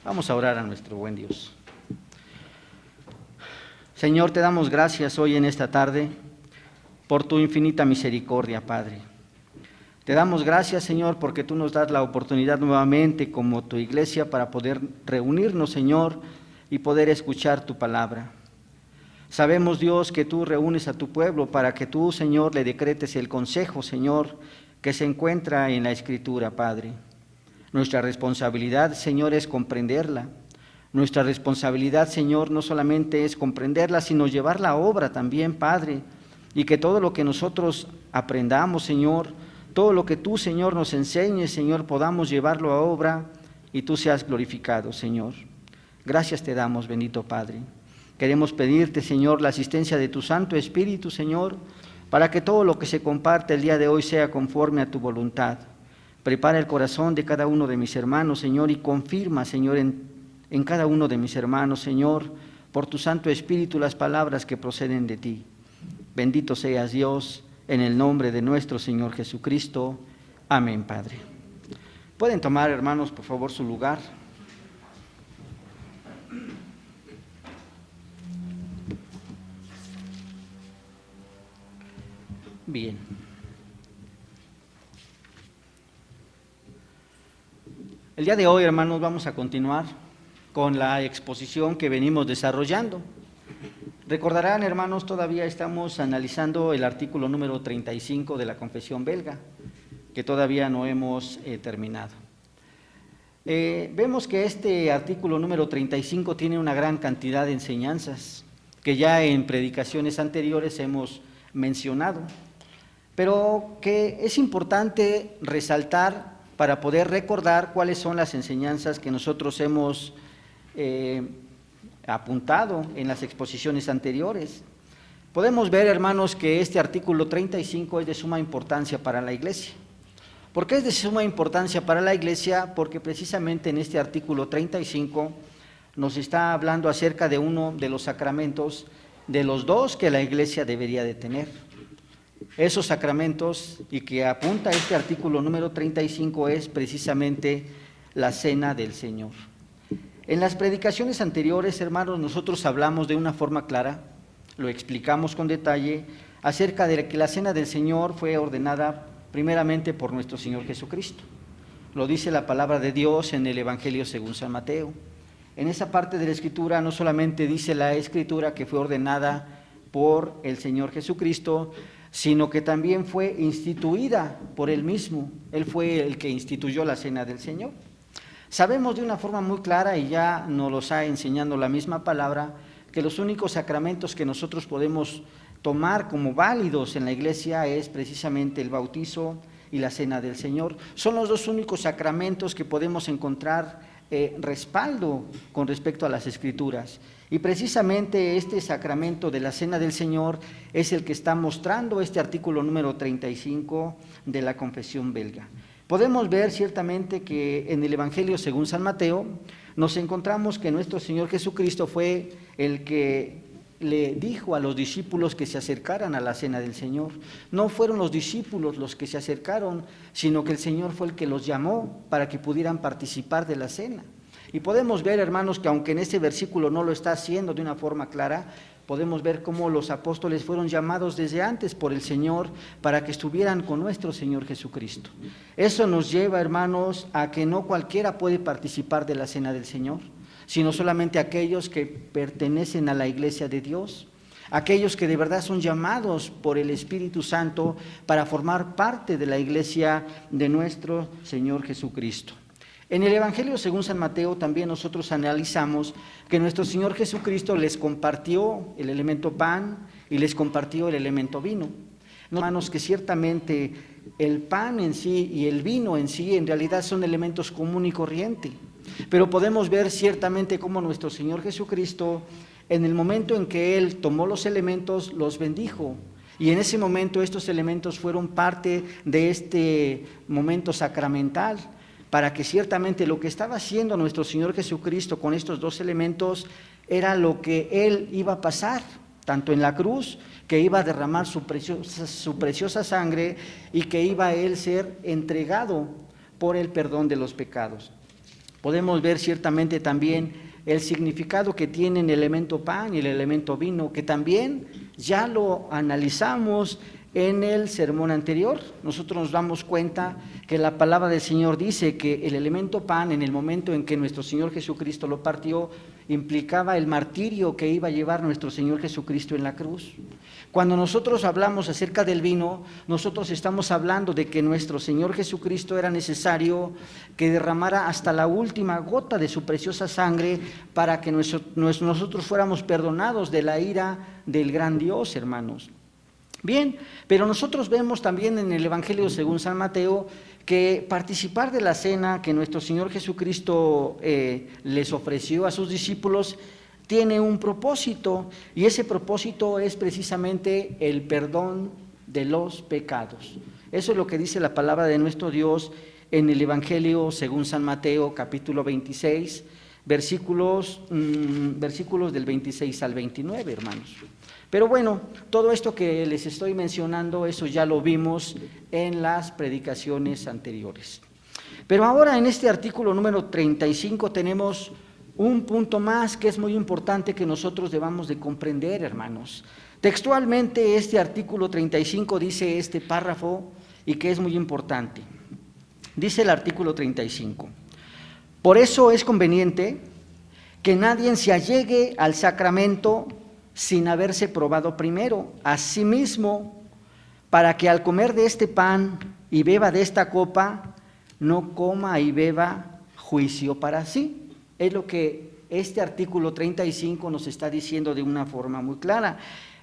Vamos a orar a nuestro buen Dios. Señor, te damos gracias hoy en esta tarde por tu infinita misericordia, Padre. Te damos gracias, Señor, porque tú nos das la oportunidad nuevamente como tu iglesia para poder reunirnos, Señor, y poder escuchar tu palabra. Sabemos, Dios, que tú reúnes a tu pueblo para que tú, Señor, le decretes el consejo, Señor, que se encuentra en la Escritura, Padre. Nuestra responsabilidad, Señor, es comprenderla. Nuestra responsabilidad, Señor, no solamente es comprenderla, sino llevarla a obra también, Padre, y que todo lo que nosotros aprendamos, Señor, todo lo que tú, Señor, nos enseñes, Señor, podamos llevarlo a obra y tú seas glorificado, Señor. Gracias te damos, bendito Padre. Queremos pedirte, Señor, la asistencia de tu Santo Espíritu, Señor, para que todo lo que se comparte el día de hoy sea conforme a tu voluntad. Prepara el corazón de cada uno de mis hermanos, Señor, y confirma, Señor, en cada uno de mis hermanos, Señor, por tu Santo Espíritu las palabras que proceden de ti. Bendito seas, Dios, en el nombre de nuestro Señor Jesucristo. Amén, Padre. Pueden tomar, hermanos, por favor, su lugar. Bien. El día de hoy, hermanos, vamos a continuar con la exposición que venimos desarrollando. Recordarán, hermanos, todavía estamos analizando el artículo número 35 de la Confesión Belga, que todavía no hemos terminado. Vemos que este artículo número 35 tiene una gran cantidad de enseñanzas que ya en predicaciones anteriores hemos mencionado, pero que es importante resaltar para poder recordar cuáles son las enseñanzas que nosotros hemos apuntado en las exposiciones anteriores. Podemos ver, hermanos, que este artículo 35 es de suma importancia para la iglesia. ¿Por qué es de suma importancia para la iglesia? Porque precisamente en este artículo 35 nos está hablando acerca de uno de los sacramentos, de los dos que la iglesia debería de tener. Esos sacramentos, y que apunta este artículo número 35, es precisamente la Cena del Señor. En las predicaciones anteriores, hermanos, nosotros hablamos de una forma clara, lo explicamos con detalle, acerca de que la Cena del Señor fue ordenada primeramente por nuestro Señor Jesucristo. Lo dice la palabra de Dios en el Evangelio según San Mateo. En esa parte de la Escritura no solamente dice la Escritura que fue ordenada por el Señor Jesucristo, sino que también fue instituida por Él mismo. Él fue el que instituyó la Cena del Señor. Sabemos de una forma muy clara, y ya nos lo está enseñando la misma palabra, que los únicos sacramentos que nosotros podemos tomar como válidos en la iglesia es precisamente el bautizo y la Cena del Señor. Son los dos únicos sacramentos que podemos encontrar respaldo con respecto a las Escrituras. Y precisamente este sacramento de la Cena del Señor es el que está mostrando este artículo número 35 de la Confesión Belga. Podemos ver ciertamente que en el Evangelio según San Mateo nos encontramos que nuestro Señor Jesucristo fue el que le dijo a los discípulos que se acercaran a la Cena del Señor. No fueron los discípulos los que se acercaron, sino que el Señor fue el que los llamó para que pudieran participar de la cena. Y podemos ver, hermanos, que aunque en este versículo no lo está haciendo de una forma clara, podemos ver cómo los apóstoles fueron llamados desde antes por el Señor para que estuvieran con nuestro Señor Jesucristo. Eso nos lleva, hermanos, a que no cualquiera puede participar de la Cena del Señor, sino solamente aquellos que pertenecen a la iglesia de Dios, aquellos que de verdad son llamados por el Espíritu Santo para formar parte de la iglesia de nuestro Señor Jesucristo. En el Evangelio según San Mateo también nosotros analizamos que nuestro Señor Jesucristo les compartió el elemento pan y les compartió el elemento vino. Hermanos, que ciertamente el pan en sí y el vino en sí en realidad son elementos común y corriente, pero podemos ver ciertamente cómo nuestro Señor Jesucristo, en el momento en que Él tomó los elementos, los bendijo. Y en ese momento estos elementos fueron parte de este momento sacramental, para que ciertamente lo que estaba haciendo nuestro Señor Jesucristo con estos dos elementos era lo que Él iba a pasar, tanto en la cruz, que iba a derramar su preciosa sangre y que iba a Él ser entregado por el perdón de los pecados. Podemos ver ciertamente también el significado que tienen el elemento pan y el elemento vino, que también ya lo analizamos en el sermón anterior. Nosotros nos damos cuenta que la palabra del Señor dice que el elemento pan, en el momento en que nuestro Señor Jesucristo lo partió, implicaba el martirio que iba a llevar nuestro Señor Jesucristo en la cruz. Cuando nosotros hablamos acerca del vino, nosotros estamos hablando de que nuestro Señor Jesucristo era necesario que derramara hasta la última gota de su preciosa sangre para que nosotros fuéramos perdonados de la ira del gran Dios, hermanos. Bien, pero nosotros vemos también en el Evangelio según San Mateo que participar de la cena que nuestro Señor Jesucristo les ofreció a sus discípulos tiene un propósito, y ese propósito es precisamente el perdón de los pecados. Eso es lo que dice la palabra de nuestro Dios en el Evangelio según San Mateo, capítulo 26, versículos del 26 al 29, hermanos. Pero bueno, todo esto que les estoy mencionando, eso ya lo vimos en las predicaciones anteriores. Pero ahora en este artículo número 35 tenemos un punto más que es muy importante que nosotros debamos de comprender, hermanos. Textualmente este artículo 35 dice este párrafo y que es muy importante. Dice el artículo 35: por eso es conveniente que nadie se allegue al sacramento sin haberse probado primero a sí mismo, para que al comer de este pan y beba de esta copa, no coma y beba juicio para sí. Es lo que este artículo 35 nos está diciendo de una forma muy clara,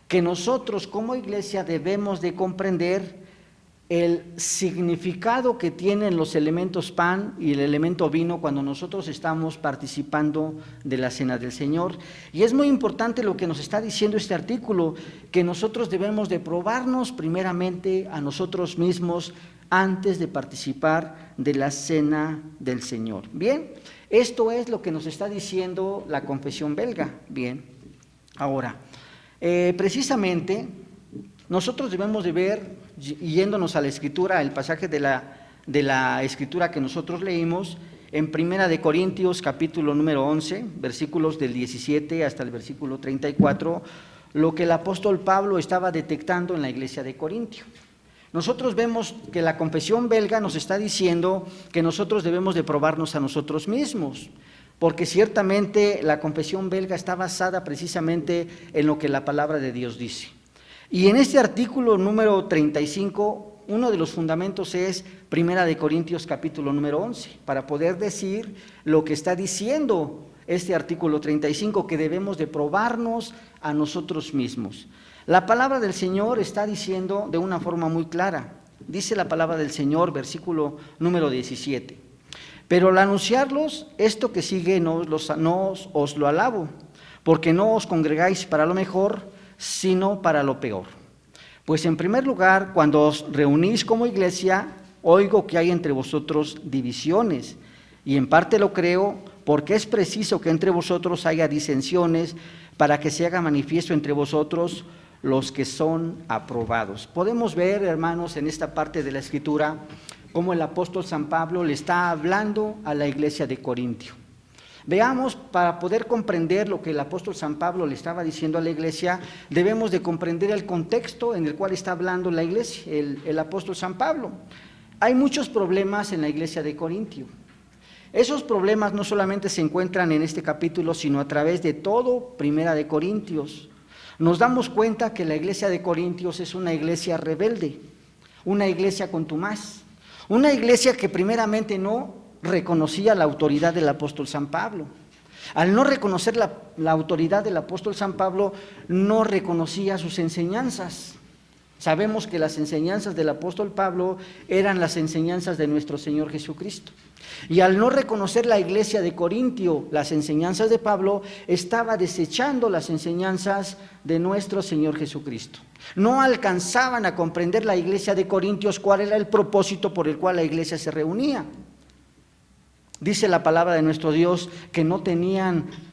que nosotros como iglesia debemos de comprender el significado que tienen los elementos pan y el elemento vino cuando nosotros estamos participando de la cena del Señor. Y es muy importante lo que nos está diciendo este artículo, que nosotros debemos de probarnos primeramente a nosotros mismos antes de participar de la cena del Señor. Bien, esto es lo que nos está diciendo la confesión belga. Bien, ahora, precisamente nosotros debemos de ver, yéndonos a la Escritura, el pasaje de la Escritura que nosotros leímos, en Primera de Corintios, capítulo número 11, versículos del 17 hasta el versículo 34, lo que el apóstol Pablo estaba detectando en la iglesia de Corintio. Nosotros vemos que la confesión belga nos está diciendo que nosotros debemos de probarnos a nosotros mismos, porque ciertamente la confesión belga está basada precisamente en lo que la palabra de Dios dice. Y en este artículo número 35, uno de los fundamentos es Primera de Corintios capítulo número 11, para poder decir lo que está diciendo este artículo 35, que debemos de probarnos a nosotros mismos. La palabra del Señor está diciendo de una forma muy clara, dice la palabra del Señor, versículo número 17, pero al anunciarlos esto que sigue no os lo alabo, porque no os congregáis para lo mejor, sino para lo peor. Pues en primer lugar, cuando os reunís como iglesia, oigo que hay entre vosotros divisiones, y en parte lo creo, porque es preciso que entre vosotros haya disensiones, para que se haga manifiesto entre vosotros los que son aprobados. Podemos ver, hermanos, en esta parte de la Escritura, cómo el apóstol San Pablo le está hablando a la iglesia de Corintio. Veamos, para poder comprender lo que el apóstol San Pablo le estaba diciendo a la iglesia, debemos de comprender el contexto en el cual está hablando la iglesia, el apóstol San Pablo. Hay muchos problemas en la iglesia de Corintio. Esos problemas no solamente se encuentran en este capítulo, sino a través de todo Primera de Corintios. Nos damos cuenta que la iglesia de Corintios es una iglesia rebelde, una iglesia contumaz, una iglesia que primeramente no reconocía la autoridad del apóstol San Pablo. Al no reconocer la autoridad del apóstol San Pablo, no reconocía sus enseñanzas. Sabemos que las enseñanzas del apóstol Pablo eran las enseñanzas de nuestro Señor Jesucristo. Y al no reconocer la iglesia de Corintio las enseñanzas de Pablo, estaba desechando las enseñanzas de nuestro Señor Jesucristo. No alcanzaban a comprender la iglesia de Corintios cuál era el propósito por el cual la iglesia se reunía. Dice la palabra de nuestro Dios que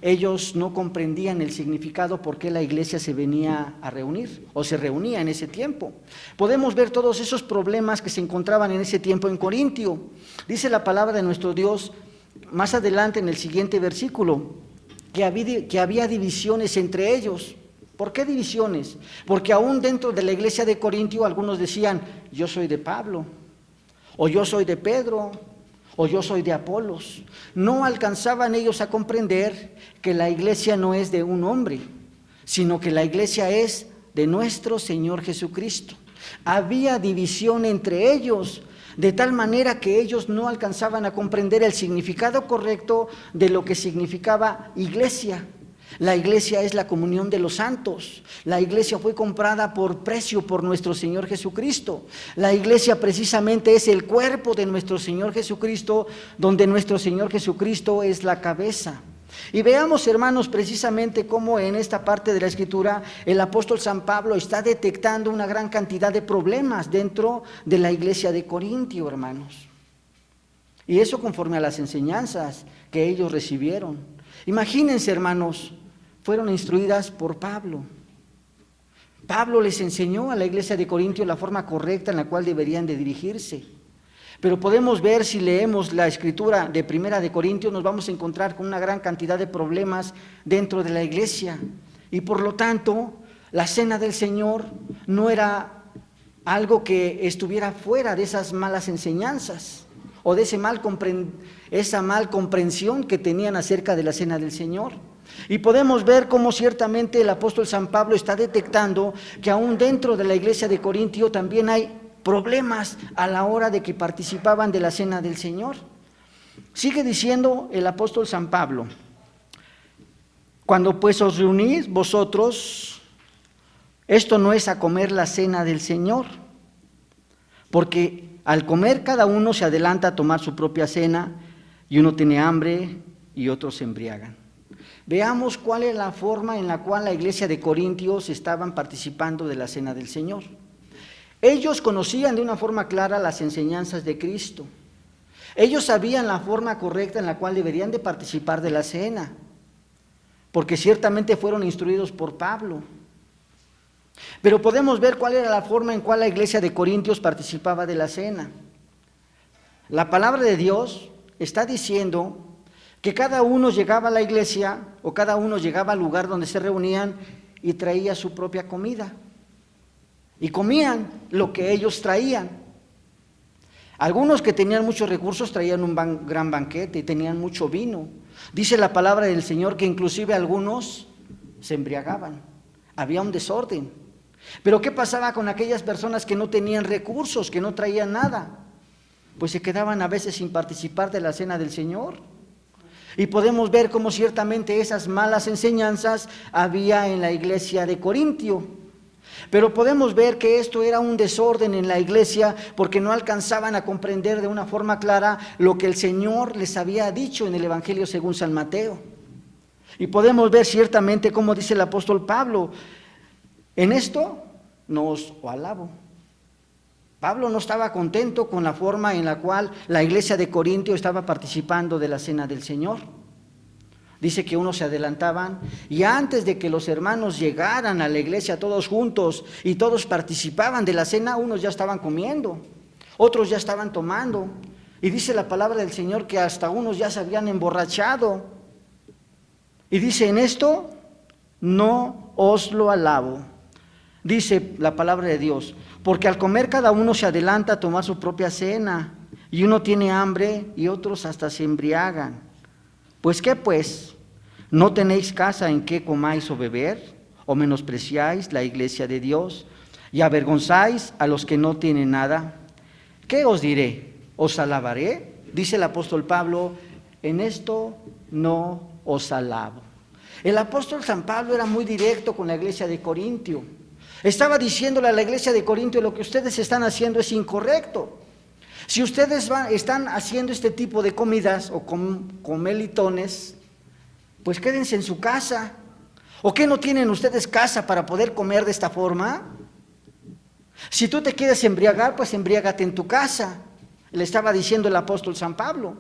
ellos no comprendían el significado por qué la iglesia se venía a reunir o se reunía en ese tiempo. Podemos ver todos esos problemas que se encontraban en ese tiempo en Corintio. Dice la palabra de nuestro Dios más adelante en el siguiente versículo, que había divisiones entre ellos. ¿Por qué divisiones? Porque aún dentro de la iglesia de Corintio algunos decían, yo soy de Pablo, o yo soy de Pedro, o yo soy de Apolos. No alcanzaban ellos a comprender que la iglesia no es de un hombre, sino que la iglesia es de nuestro Señor Jesucristo. Había división entre ellos, de tal manera que ellos no alcanzaban a comprender el significado correcto de lo que significaba iglesia. La iglesia es la comunión de los santos. La iglesia fue comprada por precio por nuestro Señor Jesucristo. La iglesia precisamente es el cuerpo de nuestro Señor Jesucristo, donde nuestro Señor Jesucristo es la cabeza. Y veamos, hermanos, precisamente cómo en esta parte de la Escritura el apóstol San Pablo está detectando una gran cantidad de problemas dentro de la iglesia de Corintio, hermanos. Y eso conforme a las enseñanzas que ellos recibieron. Imagínense, hermanos, fueron instruidas por Pablo. Pablo les enseñó a la iglesia de Corintio la forma correcta en la cual deberían de dirigirse. Pero podemos ver, si leemos la escritura de Primera de Corintios, nos vamos a encontrar con una gran cantidad de problemas dentro de la iglesia. Y por lo tanto, la cena del Señor no era algo que estuviera fuera de esas malas enseñanzas o de esa mal comprensión que tenían acerca de la cena del Señor. Y podemos ver cómo ciertamente el apóstol San Pablo está detectando que aún dentro de la iglesia de Corintio también hay problemas a la hora de que participaban de la cena del Señor. Sigue diciendo el apóstol San Pablo: cuando pues os reunís vosotros, esto no es a comer la cena del Señor, porque al comer cada uno se adelanta a tomar su propia cena, y uno tiene hambre y otros se embriagan. Veamos cuál es la forma en la cual la iglesia de Corintios estaban participando de la cena del Señor. Ellos conocían de una forma clara las enseñanzas de Cristo. Ellos sabían la forma correcta en la cual deberían de participar de la cena, porque ciertamente fueron instruidos por Pablo. Pero podemos ver cuál era la forma en cual la iglesia de Corintios participaba de la cena. La palabra de Dios está diciendo que cada uno llegaba a la iglesia o cada uno llegaba al lugar donde se reunían y traía su propia comida. Y comían lo que ellos traían. Algunos que tenían muchos recursos traían un gran banquete y tenían mucho vino. Dice la palabra del Señor que inclusive algunos se embriagaban. Había un desorden. Pero ¿qué pasaba con aquellas personas que no tenían recursos, que no traían nada? Pues se quedaban a veces sin participar de la cena del Señor. Y podemos ver cómo ciertamente esas malas enseñanzas había en la iglesia de Corintio. Pero podemos ver que esto era un desorden en la iglesia porque no alcanzaban a comprender de una forma clara lo que el Señor les había dicho en el Evangelio según San Mateo. Y podemos ver ciertamente cómo dice el apóstol Pablo: en esto no os alabo. Pablo no estaba contento con la forma en la cual la iglesia de Corintio estaba participando de la cena del Señor. Dice que unos se adelantaban y antes de que los hermanos llegaran a la iglesia todos juntos y todos participaban de la cena, unos ya estaban comiendo, otros ya estaban tomando. Y dice la palabra del Señor que hasta unos ya se habían emborrachado. Y dice: en esto no os lo alabo. Dice la palabra de Dios: porque al comer cada uno se adelanta a tomar su propia cena, y uno tiene hambre y otros hasta se embriagan. Pues ¿qué pues? ¿No tenéis casa en que comáis o beber? ¿O menospreciáis la iglesia de Dios y avergonzáis a los que no tienen nada? ¿Qué os diré? ¿Os alabaré? Dice el apóstol Pablo: en esto no os alabo. El apóstol San Pablo era muy directo con la iglesia de Corintio. Estaba diciéndole a la iglesia de Corintio: lo que ustedes están haciendo es incorrecto. Si ustedes están haciendo este tipo de comidas o comelitones, pues quédense en su casa. ¿O qué no tienen ustedes casa para poder comer de esta forma? Si tú te quieres embriagar, pues embriágate en tu casa, le estaba diciendo el apóstol San Pablo.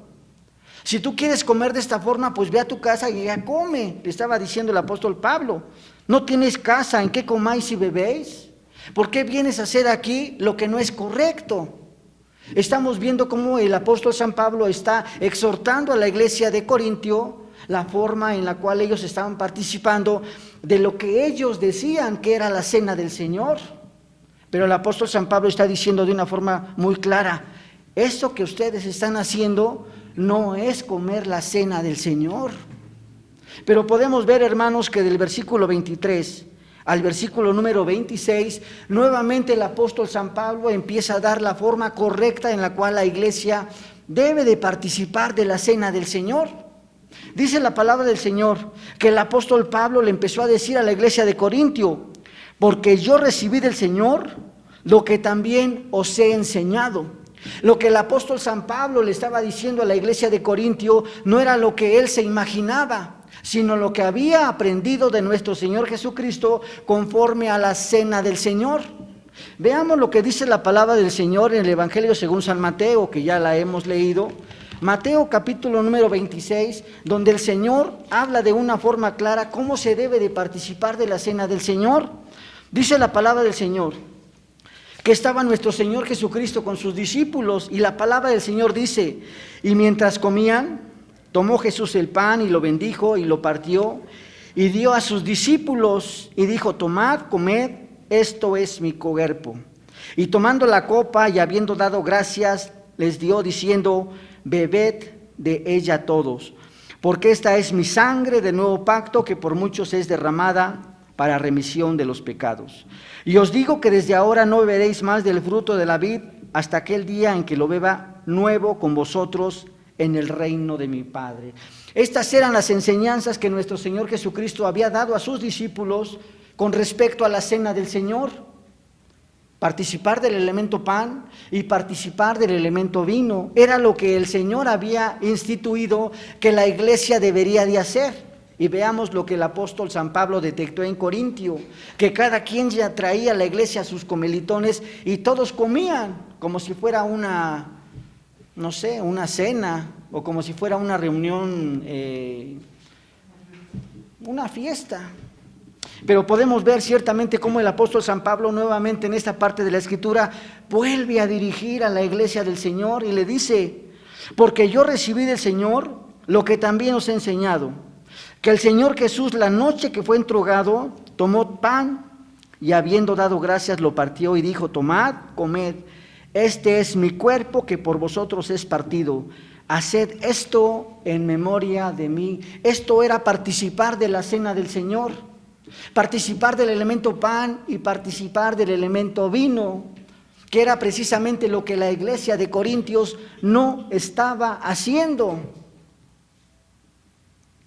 Si tú quieres comer de esta forma, pues ve a tu casa y ya come, le estaba diciendo el apóstol Pablo. ¿No tienes casa en que comáis y bebéis? ¿Por qué vienes a hacer aquí lo que no es correcto? Estamos viendo cómo el apóstol San Pablo está exhortando a la iglesia de Corintio la forma en la cual ellos estaban participando de lo que ellos decían que era la cena del Señor. Pero el apóstol San Pablo está diciendo de una forma muy clara: esto que ustedes están haciendo no es comer la cena del Señor. Pero podemos ver, hermanos, que del versículo 23 al versículo número 26, nuevamente el apóstol San Pablo empieza a dar la forma correcta en la cual la iglesia debe de participar de la cena del Señor. Dice la palabra del Señor que el apóstol Pablo le empezó a decir a la iglesia de Corintio: porque yo recibí del Señor lo que también os he enseñado. Lo que el apóstol San Pablo le estaba diciendo a la iglesia de Corintio no era lo que él se imaginaba, sino lo que había aprendido de nuestro Señor Jesucristo conforme a la cena del Señor. Veamos lo que dice la palabra del Señor en el Evangelio según San Mateo, que ya la hemos leído. Mateo capítulo número 26, donde el Señor habla de una forma clara cómo se debe de participar de la cena del Señor. Dice la palabra del Señor que estaba nuestro Señor Jesucristo con sus discípulos, y la palabra del Señor dice: y mientras comían, tomó Jesús el pan y lo bendijo y lo partió y dio a sus discípulos y dijo: tomad, comed, esto es mi cuerpo. Y tomando la copa y habiendo dado gracias, les dio diciendo: bebed de ella todos, porque esta es mi sangre del nuevo pacto, que por muchos es derramada para remisión de los pecados. Y os digo que desde ahora no beberéis más del fruto de la vid hasta aquel día en que lo beba nuevo con vosotros en el reino de mi Padre. Estas eran las enseñanzas que nuestro Señor Jesucristo había dado a sus discípulos con respecto a la cena del Señor. Participar del elemento pan y participar del elemento vino era lo que el Señor había instituido que la iglesia debería de hacer. Y veamos lo que el apóstol San Pablo detectó en Corintio, que cada quien ya traía a la iglesia sus comelitones y todos comían como si fuera una cena, o como si fuera una reunión, una fiesta. Pero podemos ver ciertamente cómo el apóstol San Pablo nuevamente en esta parte de la Escritura vuelve a dirigir a la iglesia del Señor y le dice: porque yo recibí del Señor lo que también os he enseñado, que el Señor Jesús, la noche que fue entregado, tomó pan y habiendo dado gracias lo partió y dijo: tomad, comed, este es mi cuerpo que por vosotros es partido. Haced esto en memoria de mí. Esto era participar de la cena del Señor, participar del elemento pan y participar del elemento vino, que era precisamente lo que la iglesia de Corintios no estaba haciendo.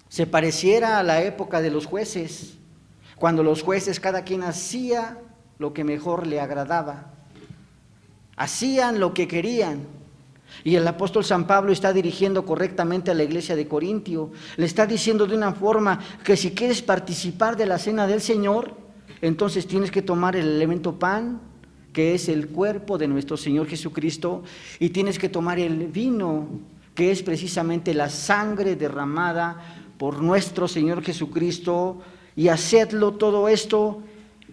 Se pareciera a la época de los jueces, cuando los jueces cada quien hacía lo que mejor le agradaba, hacían lo que querían. Y el apóstol San Pablo está dirigiendo correctamente a la iglesia de Corintio. Le está diciendo de una forma que si quieres participar de la cena del Señor, entonces tienes que tomar el elemento pan, que es el cuerpo de nuestro Señor Jesucristo, y tienes que tomar el vino, que es precisamente la sangre derramada por nuestro Señor Jesucristo, y hacedlo todo esto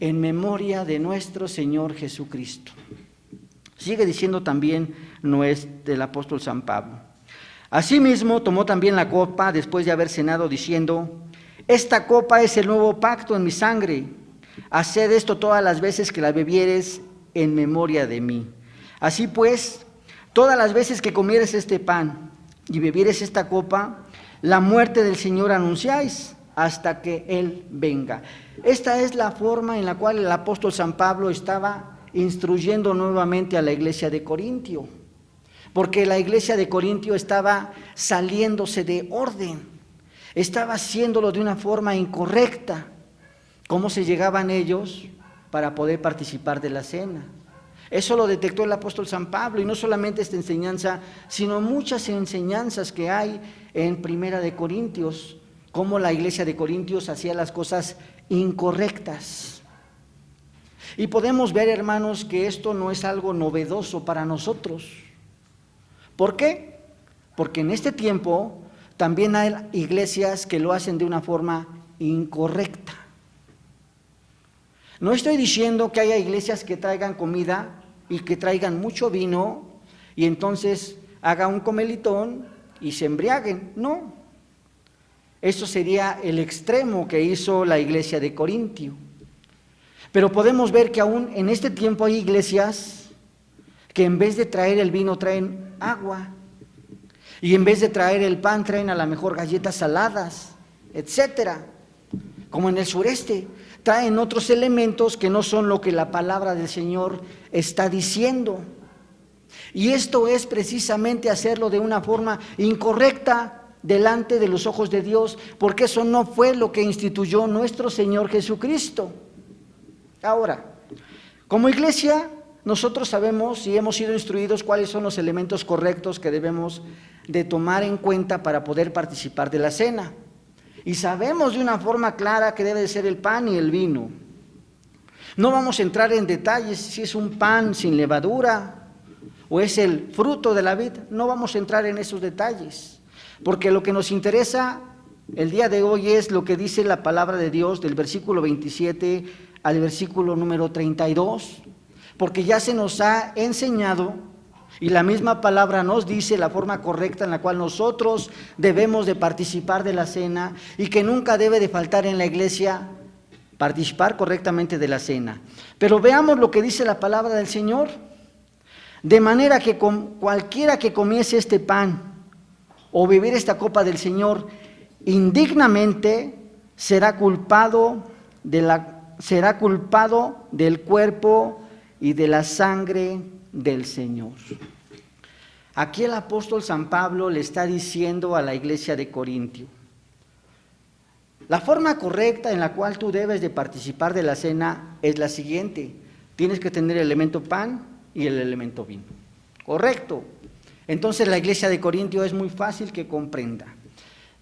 en memoria de nuestro Señor Jesucristo. Sigue diciendo también el apóstol San Pablo: asimismo tomó también la copa después de haber cenado, diciendo: esta copa es el nuevo pacto en mi sangre, haced esto todas las veces que la bebieres en memoria de mí. Así pues, todas las veces que comieres este pan y bebieres esta copa, la muerte del Señor anunciáis hasta que Él venga. Esta es la forma en la cual el apóstol San Pablo estaba instruyendo nuevamente a la iglesia de Corintio, porque la iglesia de Corintio estaba saliéndose de orden, estaba haciéndolo de una forma incorrecta. ¿Cómo se llegaban ellos para poder participar de la cena? Eso lo detectó el apóstol San Pablo, y no solamente esta enseñanza, sino muchas enseñanzas que hay en Primera de Corintios, cómo la iglesia de Corintios hacía las cosas incorrectas. Y podemos ver, hermanos, que esto no es algo novedoso para nosotros. ¿Por qué? Porque en este tiempo también hay iglesias que lo hacen de una forma incorrecta. No estoy diciendo que haya iglesias que traigan comida y que traigan mucho vino y entonces haga un comelitón y se embriaguen. No, eso sería el extremo que hizo la iglesia de Corintio. Pero podemos ver que aún en este tiempo hay iglesias que en vez de traer el vino traen agua, y en vez de traer el pan traen a lo mejor galletas saladas, etcétera. Como en el sureste, traen otros elementos que no son lo que la palabra del Señor está diciendo. Y esto es precisamente hacerlo de una forma incorrecta delante de los ojos de Dios, porque eso no fue lo que instituyó nuestro Señor Jesucristo. Ahora, como iglesia, nosotros sabemos y hemos sido instruidos cuáles son los elementos correctos que debemos de tomar en cuenta para poder participar de la cena. Y sabemos de una forma clara que debe de ser el pan y el vino. No vamos a entrar en detalles si es un pan sin levadura o es el fruto de la vid. No vamos a entrar en esos detalles, porque lo que nos interesa el día de hoy es lo que dice la palabra de Dios del versículo 27 al versículo número 32, porque ya se nos ha enseñado y la misma palabra nos dice la forma correcta en la cual nosotros debemos de participar de la cena, y que nunca debe de faltar en la iglesia participar correctamente de la cena. Pero veamos lo que dice la palabra del Señor. De manera que cualquiera que comiese este pan o bebiera esta copa del Señor indignamente será culpado del cuerpo y de la sangre del Señor. Aquí el apóstol San Pablo le está diciendo a la iglesia de Corintio: la forma correcta en la cual tú debes de participar de la cena es la siguiente: tienes que tener el elemento pan y el elemento vino. Correcto. Entonces la iglesia de Corintio es muy fácil que comprenda.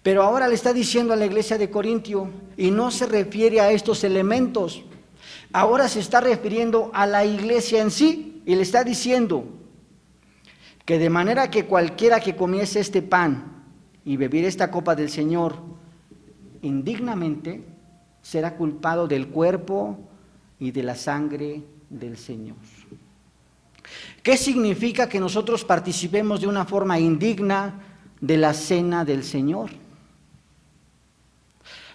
Pero ahora le está diciendo a la iglesia de Corintio, y no se refiere a estos elementos, ahora se está refiriendo a la iglesia en sí, y le está diciendo que de manera que cualquiera que comiese este pan y bebiera esta copa del Señor indignamente será culpado del cuerpo y de la sangre del Señor. ¿Qué significa que nosotros participemos de una forma indigna de la cena del Señor?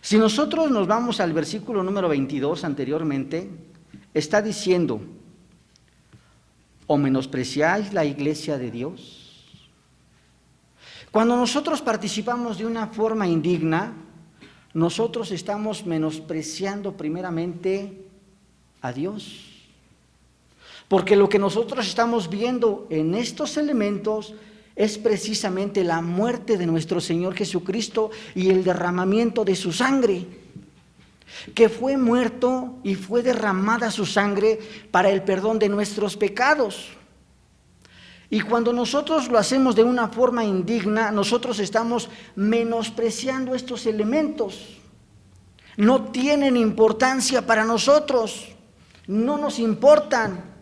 Si nosotros nos vamos al versículo número 22 anteriormente, está diciendo: ¿o menospreciáis la iglesia de Dios? Cuando nosotros participamos de una forma indigna, nosotros estamos menospreciando primeramente a Dios. Porque lo que nosotros estamos viendo en estos elementos es precisamente la muerte de nuestro Señor Jesucristo y el derramamiento de su sangre, que fue muerto y fue derramada su sangre para el perdón de nuestros pecados. Y cuando nosotros lo hacemos de una forma indigna, nosotros estamos menospreciando estos elementos. No tienen importancia para nosotros, no nos importan.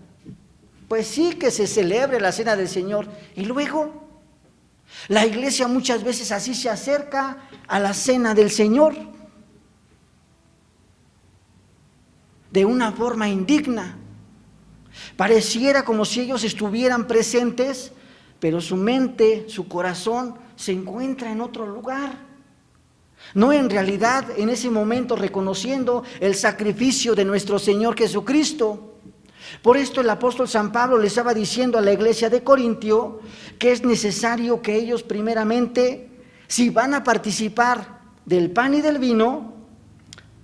Pues sí, que se celebre la cena del Señor, y luego la iglesia muchas veces así se acerca a la cena del Señor de una forma indigna. Pareciera como si ellos estuvieran presentes, pero su mente, su corazón se encuentra en otro lugar. No en realidad en ese momento reconociendo el sacrificio de nuestro Señor Jesucristo. Por esto el apóstol San Pablo le estaba diciendo a la iglesia de Corintio que es necesario que ellos primeramente, si van a participar del pan y del vino,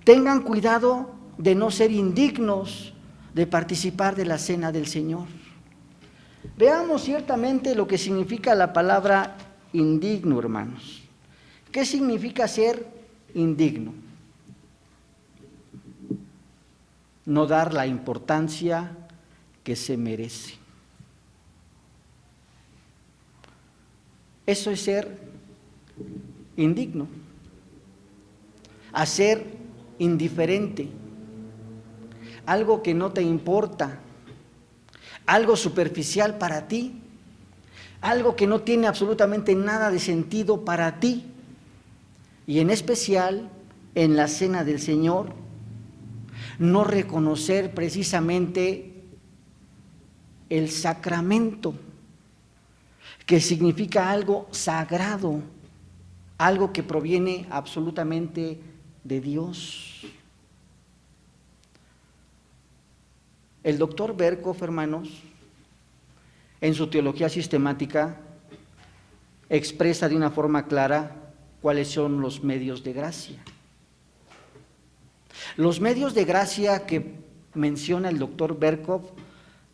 tengan cuidado de no ser indignos de participar de la cena del Señor. Veamos ciertamente lo que significa la palabra indigno, hermanos. ¿Qué significa ser indigno? No dar la importancia que se merece. Eso es ser indigno, a ser indiferente, algo que no te importa, algo superficial para ti, algo que no tiene absolutamente nada de sentido para ti, y en especial en la cena del Señor, no reconocer precisamente el sacramento. que significa algo sagrado, algo que proviene absolutamente de Dios. El doctor Berkhof, hermanos, en su teología sistemática, expresa de una forma clara cuáles son los medios de gracia. Los medios de gracia que menciona el doctor Berkhof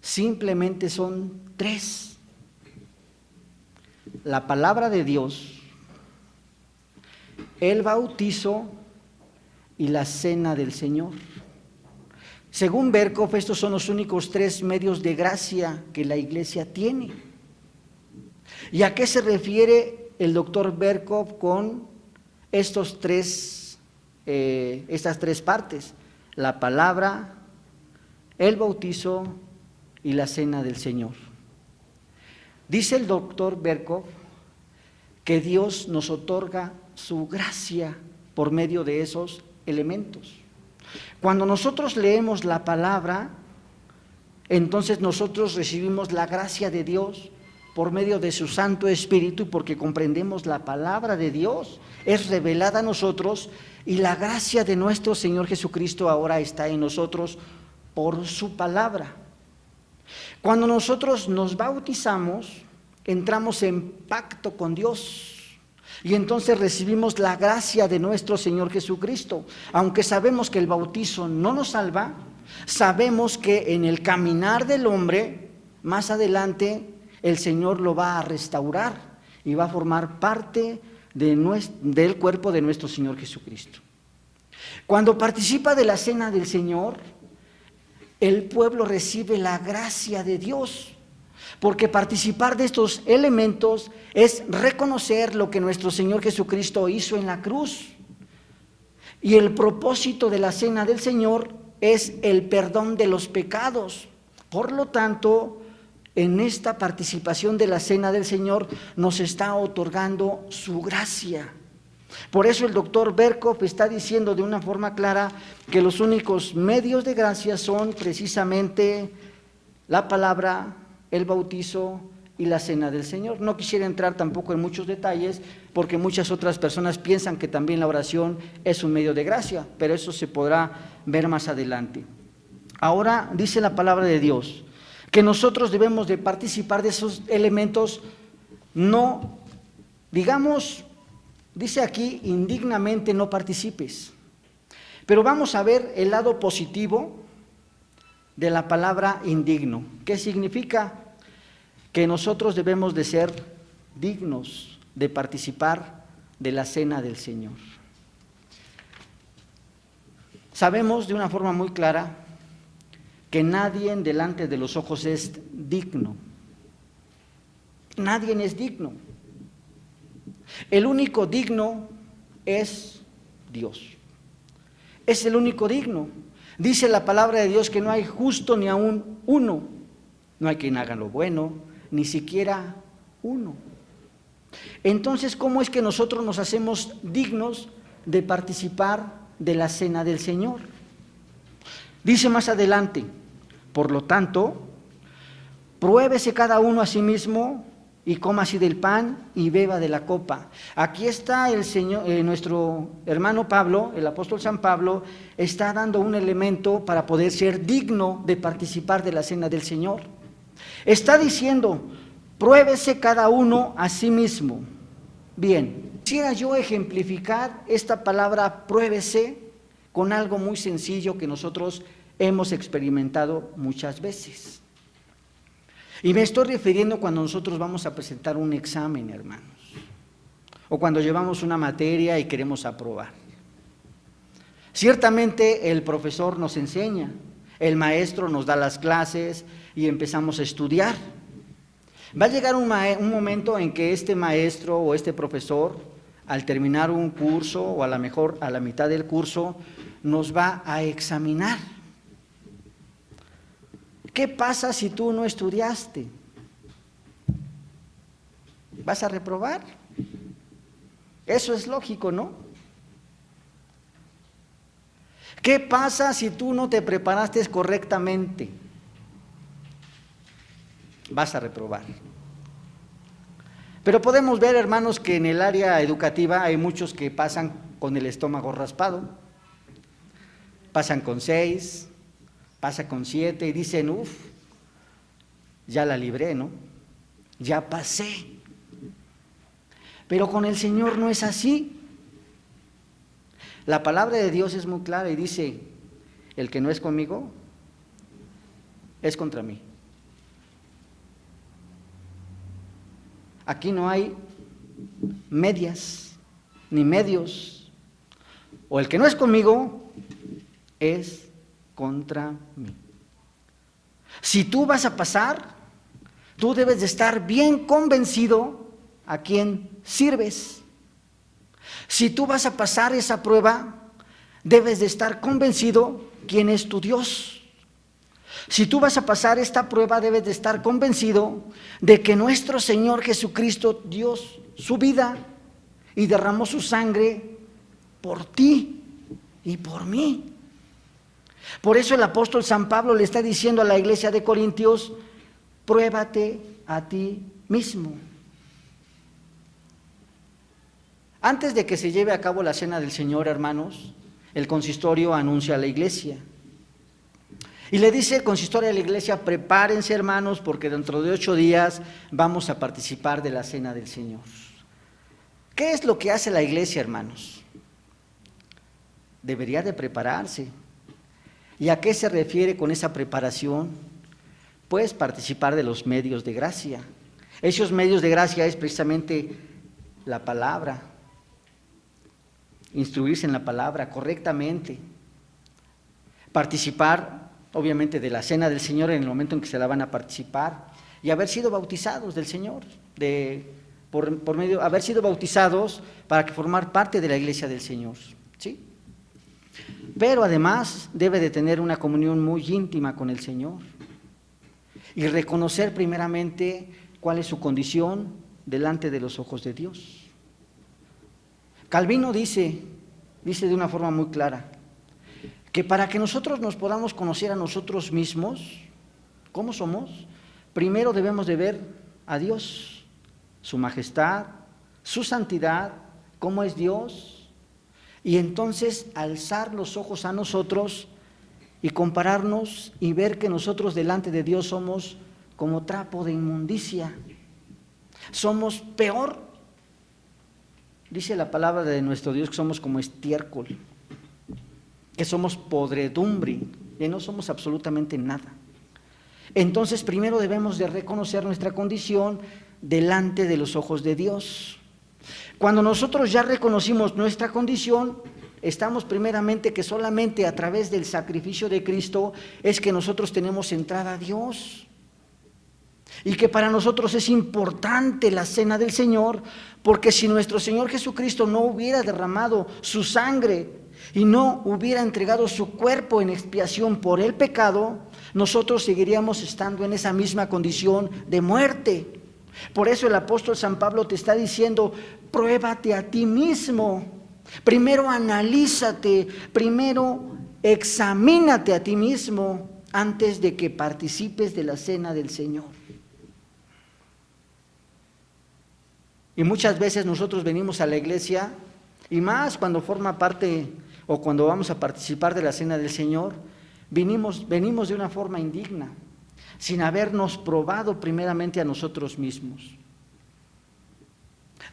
simplemente son 3. La palabra de Dios, el bautizo y la cena del Señor. Según Berkhof, estos son los únicos 3 medios de gracia que la iglesia tiene. ¿Y a qué se refiere el doctor Berkhof con estas 3 partes? La palabra, el bautizo y la cena del Señor. Dice el doctor Berkhof que Dios nos otorga su gracia por medio de esos elementos. Cuando nosotros leemos la palabra, entonces nosotros recibimos la gracia de Dios por medio de su Santo Espíritu, porque comprendemos la palabra de Dios, es revelada a nosotros, y la gracia de nuestro Señor Jesucristo ahora está en nosotros por su palabra. Cuando nosotros nos bautizamos, entramos en pacto con Dios. Y entonces recibimos la gracia de nuestro Señor Jesucristo. Aunque sabemos que el bautizo no nos salva, sabemos que en el caminar del hombre, más adelante, el Señor lo va a restaurar y va a formar parte del cuerpo de nuestro Señor Jesucristo. Cuando participa de la cena del Señor, el pueblo recibe la gracia de Dios. Porque participar de estos elementos es reconocer lo que nuestro Señor Jesucristo hizo en la cruz. Y el propósito de la cena del Señor es el perdón de los pecados. Por lo tanto, en esta participación de la cena del Señor nos está otorgando su gracia. Por eso el doctor Berkhof está diciendo de una forma clara que los únicos medios de gracia son precisamente la palabra, el bautizo y la cena del Señor. No quisiera entrar tampoco en muchos detalles, porque muchas otras personas piensan que también la oración es un medio de gracia, pero eso se podrá ver más adelante. Ahora dice la palabra de Dios que nosotros debemos de participar de esos elementos, no, digamos, dice aquí, indignamente no participes. Pero vamos a ver el lado positivo de la palabra indigno. ¿Qué significa? Que nosotros debemos de ser dignos de participar de la cena del Señor. Sabemos de una forma muy clara que nadie delante de los ojos es digno. Nadie es digno. El único digno es Dios. Es el único digno. Dice la palabra de Dios que no hay justo ni aún uno. No hay quien haga lo bueno, ni siquiera uno. Entonces, ¿cómo es que nosotros nos hacemos dignos de participar de la cena del Señor? Dice más adelante: por lo tanto, pruébese cada uno a sí mismo y coma así del pan y beba de la copa. Aquí está el Señor, nuestro hermano Pablo, el apóstol San Pablo, está dando un elemento para poder ser digno de participar de la cena del Señor. Está diciendo: pruébese cada uno a sí mismo. Bien, quisiera yo ejemplificar esta palabra pruébese con algo muy sencillo que nosotros hemos experimentado muchas veces. Y me estoy refiriendo cuando nosotros vamos a presentar un examen, hermanos, o cuando llevamos una materia y queremos aprobar. Ciertamente el profesor nos enseña, el maestro nos da las clases y empezamos a estudiar. Va a llegar un momento en que este maestro o este profesor, al terminar un curso o a lo mejor a la mitad del curso, nos va a examinar. ¿Qué pasa si tú no estudiaste? ¿Vas a reprobar? Eso es lógico, ¿no? ¿Qué pasa si tú no te preparaste correctamente? Vas a reprobar. Pero podemos ver, hermanos, que en el área educativa hay muchos que pasan con el estómago raspado, pasan con 6, pasan con 7 y dicen, ya la libré, ¿no? Ya pasé. Pero con el Señor no es así. La palabra de Dios es muy clara y dice, el que no es conmigo, es contra mí. Aquí no hay medias, ni medios. O el que no es conmigo, es contra mí. Si tú vas a pasar, tú debes de estar bien convencido a quién sirves. Si tú vas a pasar esa prueba, debes de estar convencido quién es tu Dios. Si tú vas a pasar esta prueba, debes de estar convencido de que nuestro Señor Jesucristo dio su vida y derramó su sangre por ti y por mí. Por eso el apóstol San Pablo le está diciendo a la iglesia de Corintios, pruébate a ti mismo. Antes de que se lleve a cabo la cena del Señor, hermanos, el consistorio anuncia a la iglesia. Y le dice el consistorio a la iglesia, prepárense, hermanos, porque dentro de 8 días vamos a participar de la cena del Señor. ¿Qué es lo que hace la iglesia, hermanos? Debería de prepararse. ¿Y a qué se refiere con esa preparación? Pues participar de los medios de gracia. Esos medios de gracia es precisamente la palabra, instruirse en la palabra correctamente, participar obviamente de la cena del Señor en el momento en que se la van a participar y haber sido bautizados del Señor, por medio, haber sido bautizados para que formar parte de la iglesia del Señor, ¿sí? Pero además debe de tener una comunión muy íntima con el Señor y reconocer primeramente cuál es su condición delante de los ojos de Dios. Calvino dice de una forma muy clara, que para que nosotros nos podamos conocer a nosotros mismos, ¿cómo somos? Primero debemos de ver a Dios, su majestad, su santidad, cómo es Dios, y entonces alzar los ojos a nosotros y compararnos y ver que nosotros delante de Dios somos como trapo de inmundicia, somos peor. Dice la palabra de nuestro Dios que somos como estiércol, que somos podredumbre, que no somos absolutamente nada. Entonces primero debemos de reconocer nuestra condición delante de los ojos de Dios. Cuando nosotros ya reconocimos nuestra condición, estamos primeramente que solamente a través del sacrificio de Cristo es que nosotros tenemos entrada a Dios. Y que para nosotros es importante la cena del Señor, porque si nuestro Señor Jesucristo no hubiera derramado su sangre y no hubiera entregado su cuerpo en expiación por el pecado, nosotros seguiríamos estando en esa misma condición de muerte. Por eso el apóstol San Pablo te está diciendo, pruébate a ti mismo, primero analízate, primero examínate a ti mismo antes de que participes de la cena del Señor. Y muchas veces nosotros venimos a la iglesia, y más cuando forma parte o cuando vamos a participar de la cena del Señor, venimos de una forma indigna, sin habernos probado primeramente a nosotros mismos.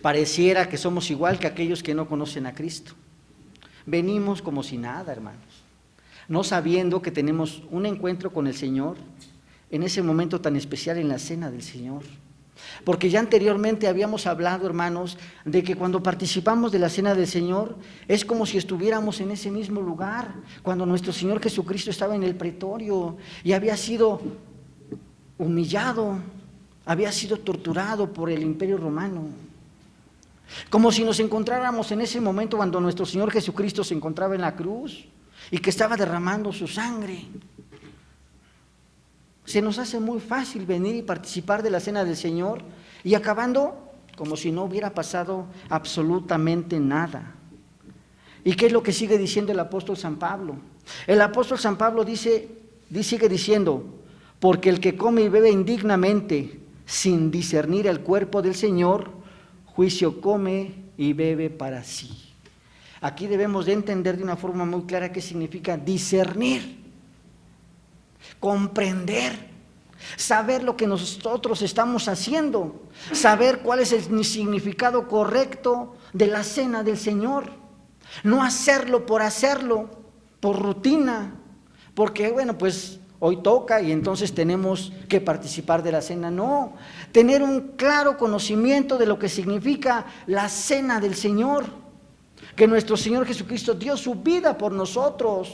Pareciera que somos igual que aquellos que no conocen a Cristo. Venimos como si nada, hermanos, no sabiendo que tenemos un encuentro con el Señor en ese momento tan especial en la cena del Señor. Porque ya anteriormente habíamos hablado, hermanos, de que cuando participamos de la cena del Señor es como si estuviéramos en ese mismo lugar, cuando nuestro Señor Jesucristo estaba en el pretorio y había sido humillado, había sido torturado por el Imperio Romano. Como si nos encontráramos en ese momento cuando nuestro Señor Jesucristo se encontraba en la cruz y que estaba derramando su sangre. Se nos hace muy fácil venir y participar de la cena del Señor y acabando como si no hubiera pasado absolutamente nada. ¿Y qué es lo que sigue diciendo el apóstol San Pablo? El apóstol San Pablo sigue diciendo, porque el que come y bebe indignamente sin discernir el cuerpo del Señor, juicio come y bebe para sí. Aquí debemos de entender de una forma muy clara qué significa discernir, comprender, saber lo que nosotros estamos haciendo, saber cuál es el significado correcto de la cena del Señor. No hacerlo, por rutina, porque bueno, pues hoy toca y entonces tenemos que participar de la cena. No, tener un claro conocimiento de lo que significa la cena del Señor, que nuestro Señor Jesucristo dio su vida por nosotros.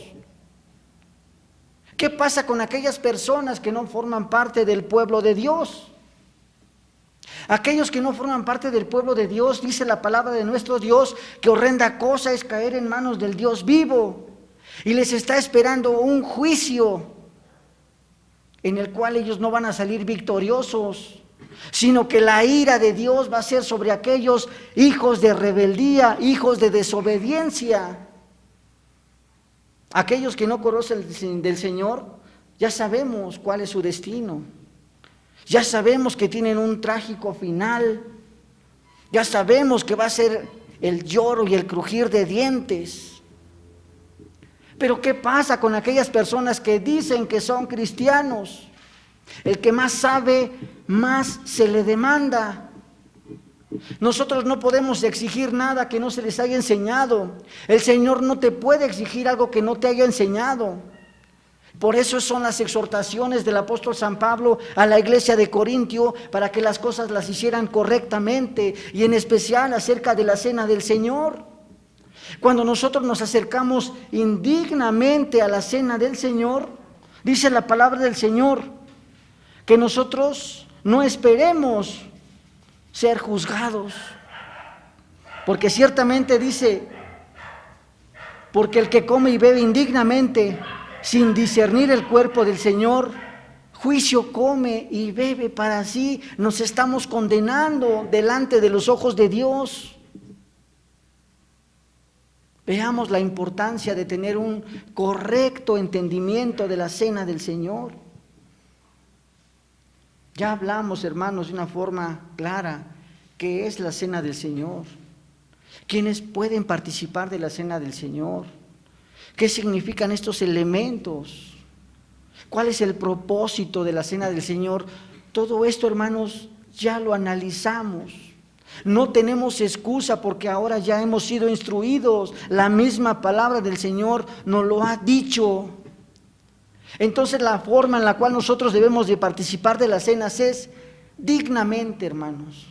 ¿Qué pasa con aquellas personas que no forman parte del pueblo de Dios? Aquellos que no forman parte del pueblo de Dios, dice la palabra de nuestro Dios, que horrenda cosa es caer en manos del Dios vivo, y les está esperando un juicio en el cual ellos no van a salir victoriosos, sino que la ira de Dios va a ser sobre aquellos hijos de rebeldía, hijos de desobediencia. Aquellos que no conocen del Señor, ya sabemos cuál es su destino. Ya sabemos que tienen un trágico final. Ya sabemos que va a ser el lloro y el crujir de dientes. Pero ¿qué pasa con aquellas personas que dicen que son cristianos? El que más sabe, más se le demanda. Nosotros no podemos exigir nada que no se les haya enseñado. El Señor no te puede exigir algo que no te haya enseñado. Por eso son las exhortaciones del apóstol San Pablo a la iglesia de Corintio, para que las cosas las hicieran correctamente, y en especial acerca de la cena del Señor. Cuando nosotros nos acercamos indignamente a la cena del Señor, dice la palabra del Señor, que nosotros no esperemos ser juzgados, porque ciertamente dice, porque el que come y bebe indignamente, sin discernir el cuerpo del Señor, juicio come y bebe para sí. Nos estamos condenando delante de los ojos de Dios. Veamos la importancia de tener un correcto entendimiento de la cena del Señor. Ya hablamos, hermanos, de una forma clara qué es la cena del Señor, quiénes pueden participar de la cena del Señor, qué significan estos elementos, cuál es el propósito de la cena del Señor. Todo esto, hermanos, ya lo analizamos. No tenemos excusa, porque ahora ya hemos sido instruidos. La misma palabra del Señor nos lo ha dicho. Entonces la forma en la cual nosotros debemos de participar de las cenas es dignamente, hermanos.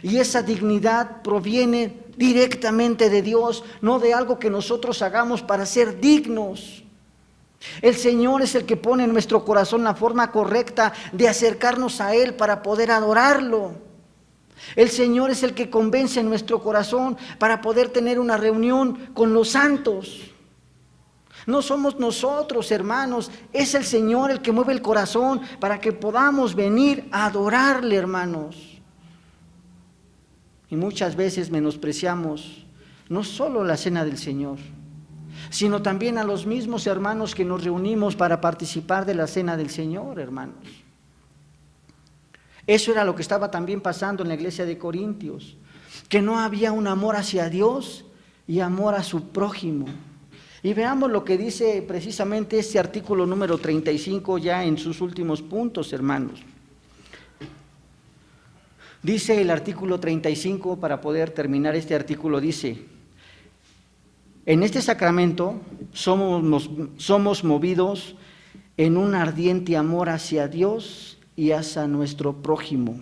Y esa dignidad proviene directamente de Dios, no de algo que nosotros hagamos para ser dignos. El Señor es el que pone en nuestro corazón la forma correcta de acercarnos a Él para poder adorarlo. El Señor es el que convence en nuestro corazón para poder tener una reunión con los santos. No somos nosotros, hermanos, es el Señor el que mueve el corazón para que podamos venir a adorarle, hermanos. Y muchas veces menospreciamos no solo la cena del Señor, sino también a los mismos hermanos que nos reunimos para participar de la cena del Señor, hermanos. Eso era lo que estaba también pasando en la iglesia de Corintios, que no había un amor hacia Dios y amor a su prójimo. Y veamos lo que dice precisamente este artículo número 35 ya en sus últimos puntos, hermanos. Dice el artículo 35, para poder terminar este artículo, dice: en este sacramento somos movidos en un ardiente amor hacia Dios y hacia nuestro prójimo.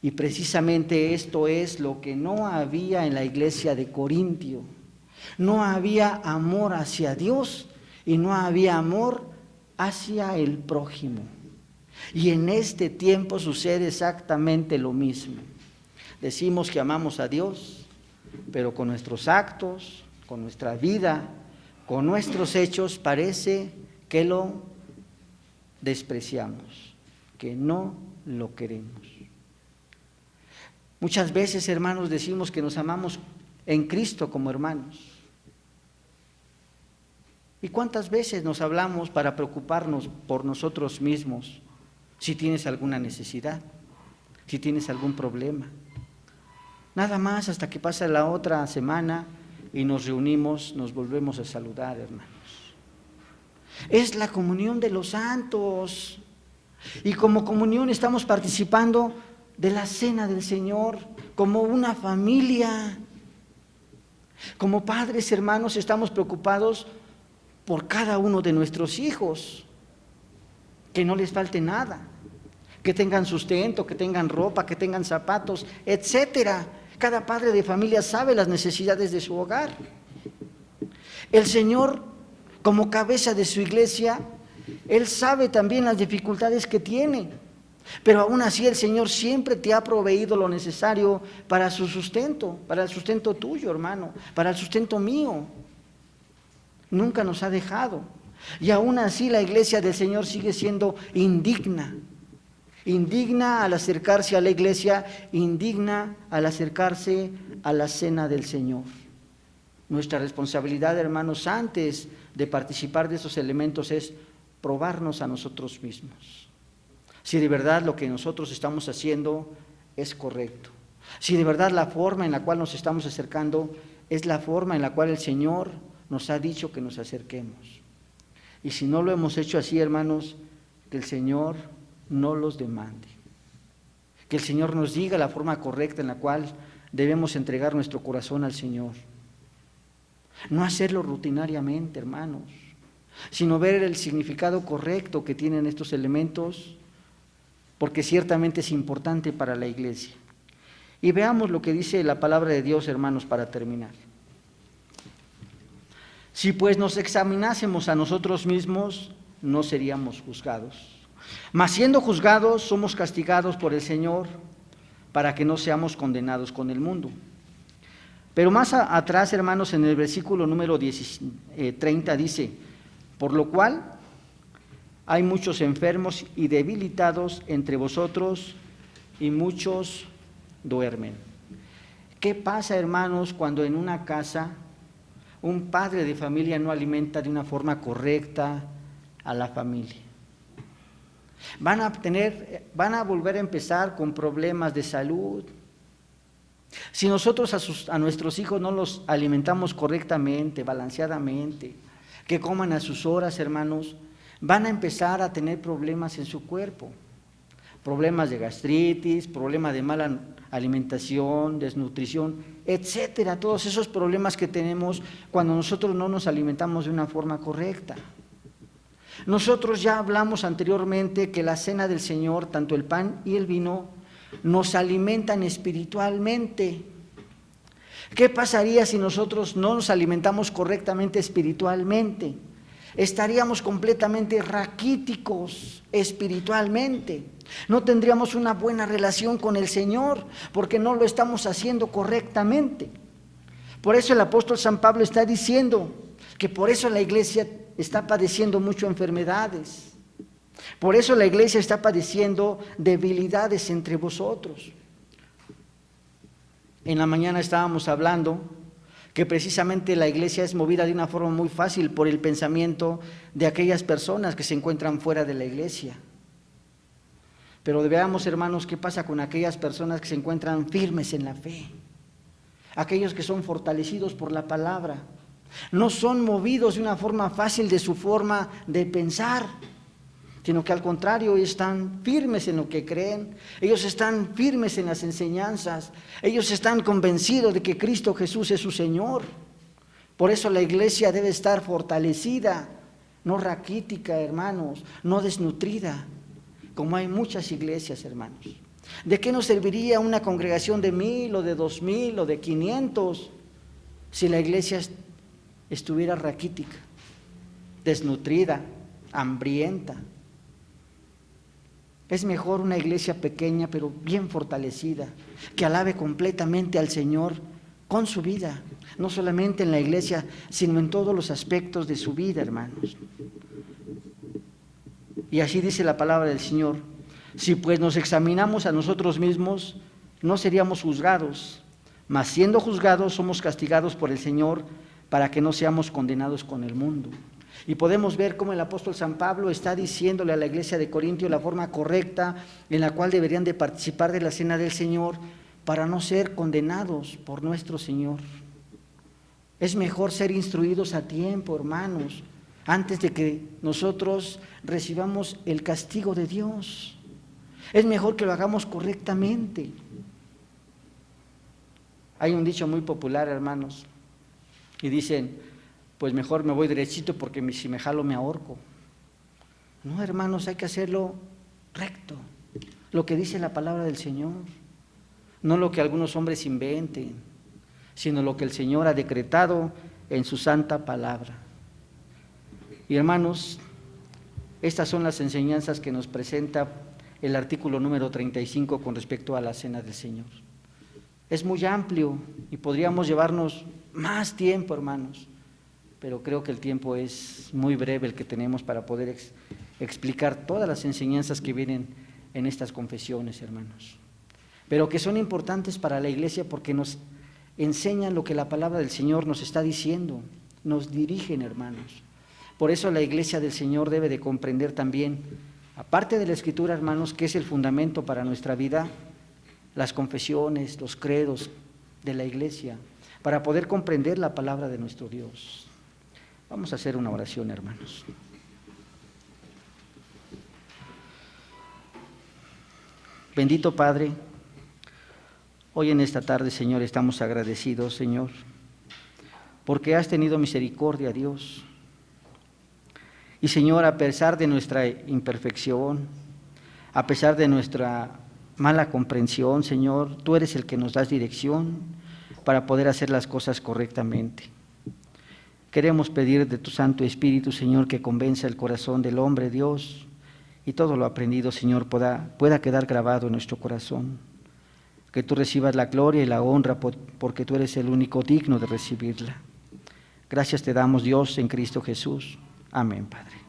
Y precisamente esto es lo que no había en la iglesia de Corintio. No había amor hacia Dios y no había amor hacia el prójimo. Y en este tiempo sucede exactamente lo mismo. Decimos que amamos a Dios, pero con nuestros actos, con nuestra vida, con nuestros hechos, parece que lo despreciamos, que no lo queremos. Muchas veces, hermanos, decimos que nos amamos en Cristo como hermanos. ¿Y cuántas veces nos hablamos para preocuparnos por nosotros mismos si tienes alguna necesidad? si tienes algún problema. Nada más hasta que pasa la otra semana y nos reunimos, nos volvemos a saludar, hermanos. Es la comunión de los santos. Y como comunión estamos participando de la cena del Señor como una familia. Como padres, hermanos, estamos preocupados por cada uno de nuestros hijos, que no les falte nada, que tengan sustento, que tengan ropa, que tengan zapatos, etcétera. Cada padre de familia sabe las necesidades de su hogar. El Señor, como cabeza de su iglesia, Él sabe también las dificultades que tiene, pero aún así el Señor siempre te ha proveído lo necesario para su sustento, para el sustento tuyo, hermano, para el sustento mío. Nunca nos ha dejado. Y aún así la iglesia del Señor sigue siendo indigna. Indigna al acercarse a la iglesia, indigna al acercarse a la cena del Señor. Nuestra responsabilidad, hermanos, antes de participar de esos elementos es probarnos a nosotros mismos. Si de verdad lo que nosotros estamos haciendo es correcto. Si de verdad la forma en la cual nos estamos acercando es la forma en la cual el Señor nos ha dicho que nos acerquemos. Y si no lo hemos hecho así, hermanos, que el Señor no los demande. Que el Señor nos diga la forma correcta en la cual debemos entregar nuestro corazón al Señor. No hacerlo rutinariamente, hermanos, sino ver el significado correcto que tienen estos elementos, porque ciertamente es importante para la iglesia. Y veamos lo que dice la palabra de Dios, hermanos, para terminar. Si pues nos examinásemos a nosotros mismos, no seríamos juzgados. Mas siendo juzgados, somos castigados por el Señor para que no seamos condenados con el mundo. Pero más atrás, hermanos, en el versículo número 30 dice: por lo cual hay muchos enfermos y debilitados entre vosotros y muchos duermen. ¿Qué pasa, hermanos, cuando en una casa un padre de familia no alimenta de una forma correcta a la familia? Van a volver a empezar con problemas de salud. Si nosotros a nuestros hijos no los alimentamos correctamente, balanceadamente, que coman a sus horas, hermanos, van a empezar a tener problemas en su cuerpo. Problemas de gastritis, problemas de mala alimentación, desnutrición, etcétera. Todos esos problemas que tenemos cuando nosotros no nos alimentamos de una forma correcta. Nosotros ya hablamos anteriormente que la cena del Señor, tanto el pan y el vino, nos alimentan espiritualmente. ¿Qué pasaría si nosotros no nos alimentamos correctamente espiritualmente? Estaríamos completamente raquíticos espiritualmente. No tendríamos una buena relación con el Señor porque no lo estamos haciendo correctamente. Por eso el apóstol San Pablo está diciendo que por eso la iglesia está padeciendo mucho enfermedades. Por eso la iglesia está padeciendo debilidades entre vosotros. En la mañana estábamos hablando que precisamente la iglesia es movida de una forma muy fácil por el pensamiento de aquellas personas que se encuentran fuera de la iglesia. Pero veamos, hermanos, qué pasa con aquellas personas que se encuentran firmes en la fe, aquellos que son fortalecidos por la palabra. No son movidos de una forma fácil de su forma de pensar, sino que al contrario están firmes en lo que creen, ellos están firmes en las enseñanzas, ellos están convencidos de que Cristo Jesús es su Señor. Por eso la iglesia debe estar fortalecida, no raquítica, hermanos, no desnutrida, como hay muchas iglesias, hermanos. ¿De qué nos serviría una congregación de 1000 o de 2000 o de 500 si la iglesia estuviera raquítica, desnutrida, hambrienta? Es mejor una iglesia pequeña pero bien fortalecida, que alabe completamente al Señor con su vida, no solamente en la iglesia, sino en todos los aspectos de su vida, hermanos. Y así dice la palabra del Señor: si pues nos examinamos a nosotros mismos, no seríamos juzgados, mas siendo juzgados somos castigados por el Señor para que no seamos condenados con el mundo. Y podemos ver cómo el apóstol San Pablo está diciéndole a la iglesia de Corintio la forma correcta en la cual deberían de participar de la cena del Señor para no ser condenados por nuestro Señor. Es mejor ser instruidos a tiempo, hermanos, antes de que nosotros recibamos el castigo de Dios. Es mejor que lo hagamos correctamente. Hay un dicho muy popular, hermanos, y dicen, pues mejor me voy derechito porque si me jalo me ahorco. No, hermanos, hay que hacerlo recto, lo que dice la palabra del Señor, no lo que algunos hombres inventen, sino lo que el Señor ha decretado en su santa palabra. Y hermanos, estas son las enseñanzas que nos presenta el artículo número 35 con respecto a la cena del Señor. Es muy amplio y podríamos llevarnos más tiempo, hermanos, pero creo que el tiempo es muy breve el que tenemos para poder explicar todas las enseñanzas que vienen en estas confesiones, hermanos, pero que son importantes para la iglesia porque nos enseñan lo que la palabra del Señor nos está diciendo, nos dirigen, hermanos. Por eso la iglesia del Señor debe de comprender también, aparte de la Escritura, hermanos, que es el fundamento para nuestra vida, las confesiones, los credos de la iglesia, para poder comprender la palabra de nuestro Dios. Vamos a hacer una oración, hermanos. Bendito Padre, hoy en esta tarde, Señor, estamos agradecidos, Señor, porque has tenido misericordia, Dios. Y, Señor, a pesar de nuestra imperfección, a pesar de nuestra mala comprensión, Señor, tú eres el que nos das dirección para poder hacer las cosas correctamente. Queremos pedir de tu Santo Espíritu, Señor, que convenza el corazón del hombre, Dios, y todo lo aprendido, Señor, pueda quedar grabado en nuestro corazón. Que tú recibas la gloria y la honra porque tú eres el único digno de recibirla. Gracias te damos, Dios, en Cristo Jesús. Amén, Padre.